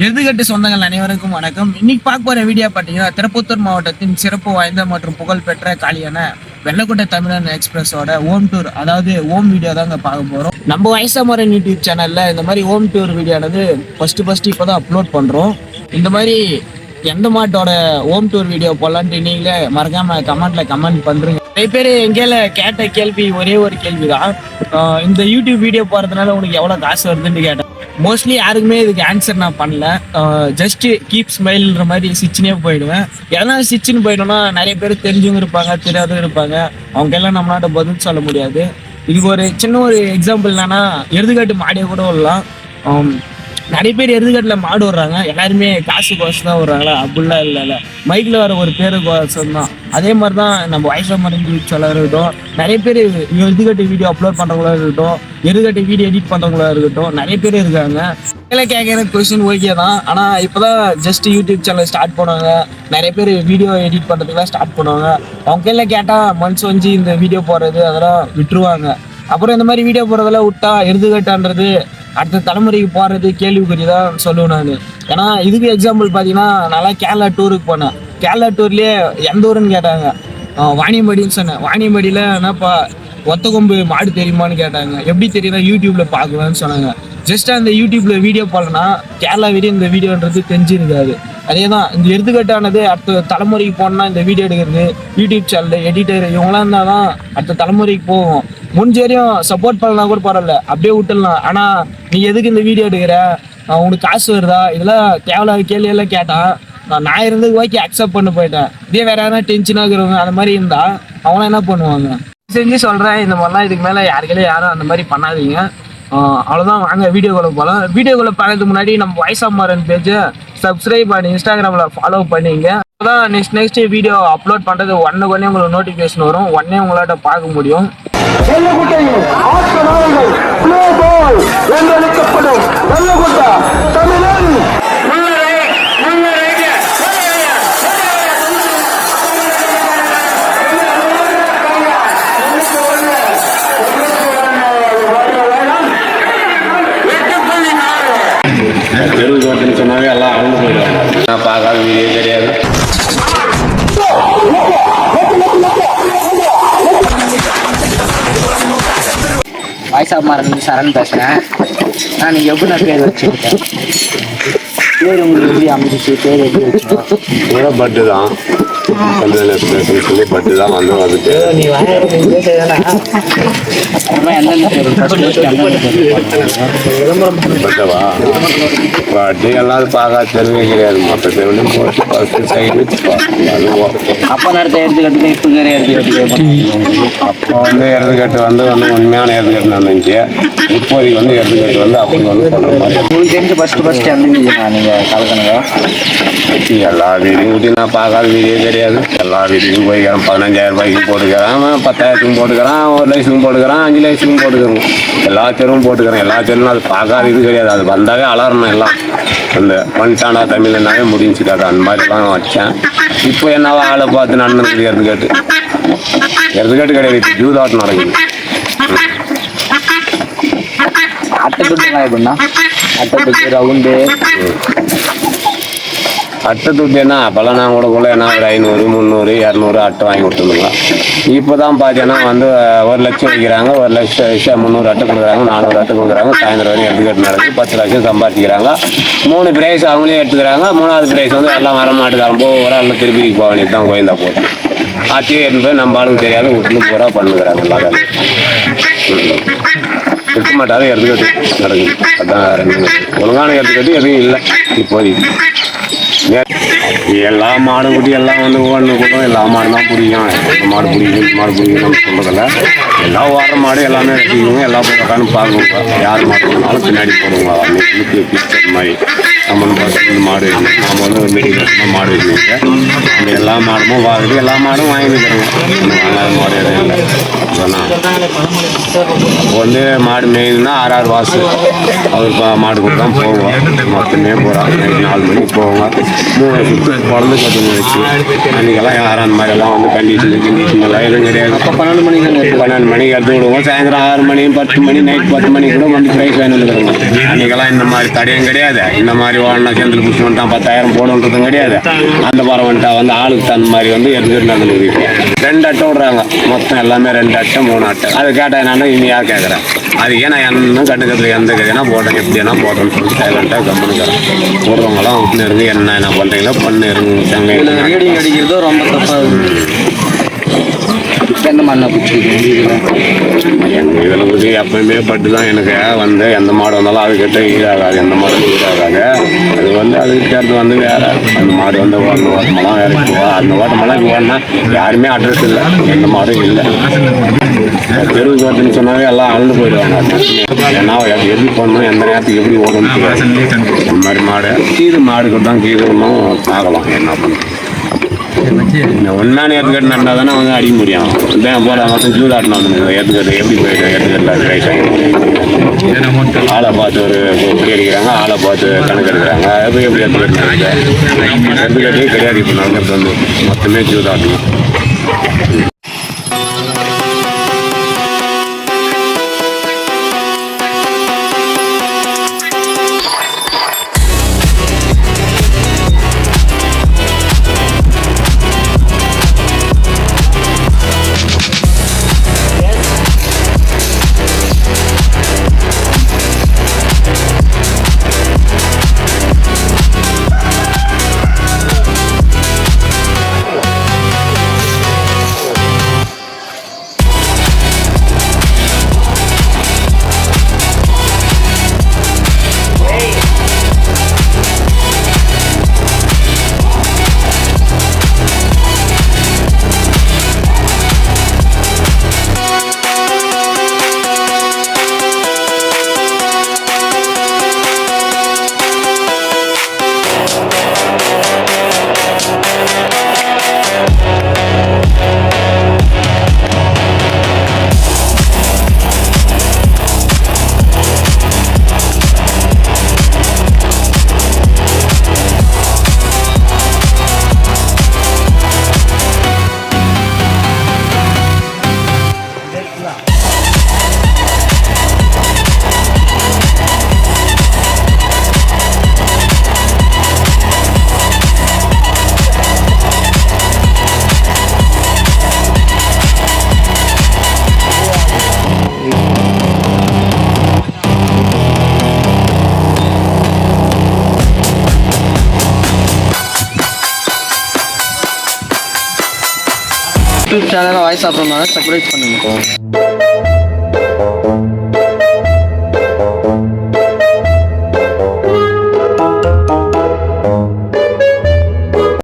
எருதுகட்டு சொந்தங்கள் அனைவருக்கும் வணக்கம். இன்னைக்கு பார்க்க போற வீடியோ பார்த்தீங்கன்னா திருப்பத்தூர் மாவட்டத்தின் சிறப்பு வாய்ந்த மற்றும் புகழ்பெற்ற காலியான வெள்ளக்கோட்டை தமிழன் எக்ஸ்பிரஸோட ஹோம் டூர், அதாவது ஹோம் வீடியோ தாங்க பார்க்க போறோம். நம்ம வயசாமரன் யூடியூப் சேனல்ல இந்த மாதிரி ஹோம் டூர் வீடியோனது ஃபர்ஸ்ட் இப்போதான் அப்லோட் பண்றோம். இந்த மாதிரி எந்த மாட்டோட ஹோம் டூர் வீடியோ போடலான்ட்டு நீங்களே மறக்காம கமெண்ட் பண்றீங்க. நிறைய பேர் எங்கேயில கேட்ட கேள்வி ஒரே ஒரு கேள்விதான், இந்த யூடியூப் வீடியோ போறதுனால உனக்கு எவ்வளவு காசு வருதுன்னு கேட்டேன். மோஸ்ட்லி யாருக்குமே இதுக்கு ஆன்சர் நான் பண்ணல. ஜஸ்ட் கீப் ஸ்மைல்ன்ற மாதிரி சிச்சினே போயிடுவேன். ஏன்னா சிச்சின்னு போயிட்டோம்னா நிறைய பேர் தெரிஞ்சவங்க இருப்பாங்க, தெரியாதவங்க இருப்பாங்க, அவங்க எல்லாம் நம்மளாட்ட பதில் சொல்ல முடியாது. இதுக்கு ஒரு சின்ன ஒரு எக்ஸாம்பிள் என்னன்னா, எருதுகாட்டு மாடியை கூட விடலாம். நிறைய பேர் எருதுகாட்டில் மாடு விடுறாங்க, எல்லாருமே காசு கோசம் தான் விடுறாங்களா? அப்படிலாம் இல்லை, மைக்கில் வர ஒரு பேரு கோசம் தான். அதே மாதிரி தான் நம்ம வயசாமரன் சொல்ல இருக்கட்டும், நிறைய பேர் எருதுகாட்டு வீடியோ அப்லோட் பண்ணுறவங்களா இருக்கட்டும், எருதுகாட்டு வீடியோ எடிட் பண்ணுறவங்களா இருக்கட்டும், நிறைய பேர் இருக்காங்க. கேட்குற கொஸ்டின் ஓகே தான், ஆனால் இப்போ தான் ஜஸ்ட் யூடியூப் சேனல் ஸ்டார்ட் பண்ணுவாங்க. நிறைய பேர் வீடியோ எடிட் பண்ணுறதுக்குலாம் ஸ்டார்ட் பண்ணுவாங்க. அவங்க கையில் கேட்டால் மனசு வந்து இந்த வீடியோ போடுறது அதெல்லாம் விட்டுருவாங்க. அப்புறம் இந்த மாதிரி வீடியோ போடுறதெல்லாம் விட்டா எருதுகாட்டான்றது அடுத்த தலைமுறைக்கு போகிறது கேள்விக்குறி தான் சொல்லுவேன் நான். ஏன்னா இதுக்கு எக்ஸாம்பிள் பார்த்தீங்கன்னா, நல்லா கேரளா டூருக்கு போனேன். கேரளா டூர்லேயே எந்த ஊருன்னு கேட்டாங்க, வாணியம்பாடின்னு சொன்னேன். வாணியம்பாடியில் என்னப்பா ஒத்த கொம்பு மாடு தெரியுமான்னு கேட்டாங்க. எப்படி தெரியுதா? யூடியூப்பில் பார்க்கலான்னு சொன்னாங்க. ஜஸ்ட் அந்த யூடியூப்பில் வீடியோ போடலன்னா கேரளா வீடியோ இந்த வீடியோன்றது தெரிஞ்சிருக்காது. அதே தான் இந்த எருதுகட்டானது அடுத்த தலைமுறைக்கு போனால் இந்த வீடியோ எடுக்கிறது, யூடியூப் சேனல் எடிட்டர் இவங்களாம் இருந்தால் தான் அடுத்த தலைமுறைக்கு போகும். முடிஞ்ச வரையும் சப்போர்ட் பண்ணலாம் கூட பரவாயில்ல, அப்படியே விட்டுடலாம். ஆனால் நீ எதுக்கு இந்த வீடியோ எடுக்கிற, உனக்கு காசு வருதா, இதெல்லாம் தேவையில்லாத கேள்வியெல்லாம் கேட்டான். நான் இருந்து ஓகே அக்செப்ட் பண்ணி போயிட்டேன். இதே வேற யாரா டென்ஷனாக இருக்கிறவங்க அந்த மாதிரி இருந்தா அவங்களாம் என்ன பண்ணுவாங்க? செஞ்சு சொல்கிறேன், இந்த மாதிரிலாம் இதுக்கு மேலே யாரும் அந்த மாதிரி பண்ணாதீங்க. அவ்வளோதான், வாங்க வீடியோக்குள்ளே போகலாம். வீடியோக்குள்ளே பார்க்கறதுக்கு முன்னாடி நம்ம வயசாமரன் பேஜை சப்ஸ்கிரைப் பண்ணி இன்ஸ்டாகிராமில் ஃபாலோ பண்ணிங்க. அதான் நெக்ஸ்ட் வீடியோ அப்லோட் பண்ணுறது உடனே உங்களுக்கு நோட்டிஃபிகேஷன் வரும், உடனே உங்களாட்ட பார்க்க முடியும். எருதுகோட்டைன்னு சொன்னாவே எல்லாம் அழுந்து போயிடுவாங்க. நான் பார்க்காத வீடியோ தெரியாது. வயசாமரன் சரண் பேசுகிறேன். நான் நீங்கள் எப்படி நான் பேர் வச்சுருக்கேன்? பேர் உங்களுக்கு எப்படி அமைச்சிச்சு? பேர் எப்படி வச்சுருக்கோம்? பட்டு தான் சொல்லி பட்டு தான் வந்துட்டு நீ எந்தெந்த பேர் பட்டவா பட்டு எல்லாரும் பார்க்க தெரியவே கிடையாது. மற்ற பேரும் போட்டு சைடு அப்போ நடத்த எடுத்துக்கிட்டு இப்போ அப்போ வந்து எருதுகட்டு வந்து உண்மையான எருதுகட்டு நடந்துச்சு. இப்போதைக்கு வந்து எருதுகட்டு வந்து அப்படி வந்து பண்ணுற மாதிரி. உங்களுக்கு தெரிஞ்சு ஃபஸ்ட்டு எந்த வீடியோ நீங்கள் கலக்கணுங்க? எல்லா வீடியும் ஊட்டி நான் பார்க்காத வீடியோ தெரியாது. எல்லா வீடியும் போய்க்கிறேன். 15,000 ரூபாய்க்கு போட்டுக்கிறேன், 10,000த்துக்கும் போட்டுக்கிறான், 1 லட்சத்துக்கும் போட்டுக்கிறான், 5 லட்சத்துக்கும் போட்டுக்கிறோம். எல்லா தெருவும் போட்டுக்கிறேன். எல்லா தெருவும் அது பார்க்காத இது கிடையாது. அது வந்தாவே அலறணும். எல்லாம் இந்த வந்துட்டாண்டா தமிழ்னாவே முடிஞ்சுக்காது. அந்த மாதிரிலாம் வச்சேன். இப்போ என்னவோ ஆளை பார்த்து நடந்துருக்கு எருதுகட்டு கிடையாது. இப்போ ஜூதாட்டம் நடக்குது. அட்டைத்துட்டுலாம் எப்படின்னா அட்டைத்துட்டு ரவுண்டு அட்டை துட்டுன்னா அப்போல்லாம் நான் கூட என்ன ஒரு 500, 300, 200 அட்டை வாங்கி கொடுத்துருந்தோங்க. இப்போ தான் பார்த்தீங்கன்னா வந்து 1 லட்சம் வைக்கிறாங்க. 1 லட்சம் 300 அட்டை கொடுக்குறாங்க, 400 அட்டை கொடுக்குறாங்க. சாயந்தரம் வரையும் எருதுகட்டு நடக்குது. 10 லட்சம் சம்பாதிக்கிறாங்க. 3 பிரைஸ் அவங்களே எடுத்துக்கிறாங்க. 3வது பிரைஸ் வந்து எல்லாம் வர மாட்டுக்காரம்போ ஒரு ஆள் திருப்பி போக வேண்டியது தான். கோயிந்தா போட்டு ஆட்சியே இருந்து நம்ம ஆளுக்கு தெரியாது வீட்டுல பூரா பண்ணுகிறாங்க. எல்லாரும் இருக்க மாட்டாரு. எருதுகட்டு நடக்குது. அதான் ஒழுங்கான எருதுகட்டு எதுவும் இல்லை இப்போதைக்கு. எல்லா மாடும் குட்டி எல்லாம் வந்து ஒன்று கூட எல்லா மாடு தான் பிடிக்கும். மாடு பிடிக்கணும்னு சொல்றதில்ல. எல்லாம் ஓடுற மாடு எல்லாமே எடுத்துக்கோங்க. எல்லா பக்கம் பார்க்குங்க. யார் மாடு போனாலும் பின்னாடி போடுங்க. அன்னைக்கு பிக்சர் மாதிரி நம்ம பார்த்து மாடு நம்ம வந்து மீடியம் மாடு வச்சுருங்க. அந்த எல்லா மாடுமும் வாங்கிட்டு எல்லா மாடும் வாங்கி தருங்க. வாங்காத மாடு எதுவும் இல்லை. அப்போ வந்து மாடு மேய்னா 6 வாசு அவர் மாடு கூட தான் போவோம். மொத்தமே போகிறாங்க. நைட்டு 4 மணிக்கு போவாங்க. 3 சுற்று குழந்தை கட்டுங்க வச்சு அன்றைக்கெல்லாம் யாரும் அந்த மாதிரிலாம் வந்து கண்டிஷன் எல்லாம் எதுவும் கிடையாது. 12 மணிக்கு எடுத்து விடுவோம். சாயந்தரம் 6 மணி 10 மணி நைட் 10 மணி கூட வந்து ப்ரைஸ் வேணும்னு அன்றைக்கெல்லாம் இந்த மாதிரி தடையும் கிடையாது. இந்த மாதிரி வாங்கினா சேர்ந்து பிடிச்சி வந்துட்டான் 10,000 போடுன்றதும் கிடையாது. அந்த பாரம் வந்துட்டா வந்து ஆளுக்கு தகுந்த மாதிரி வந்து எடுத்துக்கிட்டு நடந்து 2 அட்டை விடுறாங்க. மொத்தம் எல்லாமே 2 அட்டை 3 அட்டை. அது கேட்டால் என்னன்னா இனி யார் கேட்குறேன். அது ஏன்னா என்ன கண்டுக்கிறது எந்த கதைனா போட்டேன் எப்படி என்ன போட்டேன்னு சொல்லிட்டு சைலண்டாக கம்முனுக்கிறேன். போடுறவங்களாம் விட்டுன்னு இருந்து என்ன பண்ணுறீங்களோ பண்ணு இருங்க. ரீடிங் அடிக்கிறதோ ரொம்ப தப்பாக இருக்குது. எந்த மாதிரி பிடிச்சிருக்கு எங்கள் இதில் வந்து எப்பயுமே பட்டு தான் எனக்கு வந்து எந்த மாடு வந்தாலும் அதுக்கிட்ட ஈடாகாது. எந்த மாடும் ஈடாகாது. அது வந்து அதுக்கிட்ட வந்து வேறு அந்த மாடு வந்து அந்த ஓட்டமெல்லாம் வேறு போவா. அந்த ஓட்டமெல்லாம் இப்போ ஓடனா யாருமே அட்ரஸ் இல்லை. எந்த மாடும் இல்லை. தெருவுக்கு வரதுன்னு சொன்னாவே எல்லாம் அழுந்து போயிடுவாங்க. ஏன்னா எப்படி பண்ணணும் எந்த நேரத்துக்கு எப்படி ஓடணும் இந்த மாதிரி மாடு கீது மாடுக்கு தான் கீதுன்னும் பார்க்கலாம் என்ன பண்ணணும். இந்த ஒன்றான ஏற்றுக்கட்டு நடந்தால் தானே வந்து அடிக்க முடியும். இதான் போகிற மாதம் ஜூதாட்டினா வந்து ஏற்றுக்கட்டு எப்படி போயிட்டு ஏற்றுக்கட்டில் ரைஸ் ஆகி ஆளை பார்த்து ஒரு எப்படி அடிக்கிறாங்க. ஆளை பார்த்து கணக்கு எடுக்கிறாங்க. அது எப்படி ஏற்றுக்கட்டு ஏற்றுக்கட்டே கிடையாது. இப்போ நடக்கிறது வந்து மொத்தமே ஜூதாட்டணும். யூடியூப் சேனலை வாய்ஸ் சாப்பிட்றதுனால சப்ஸ்கிரைப் பண்ணுங்க.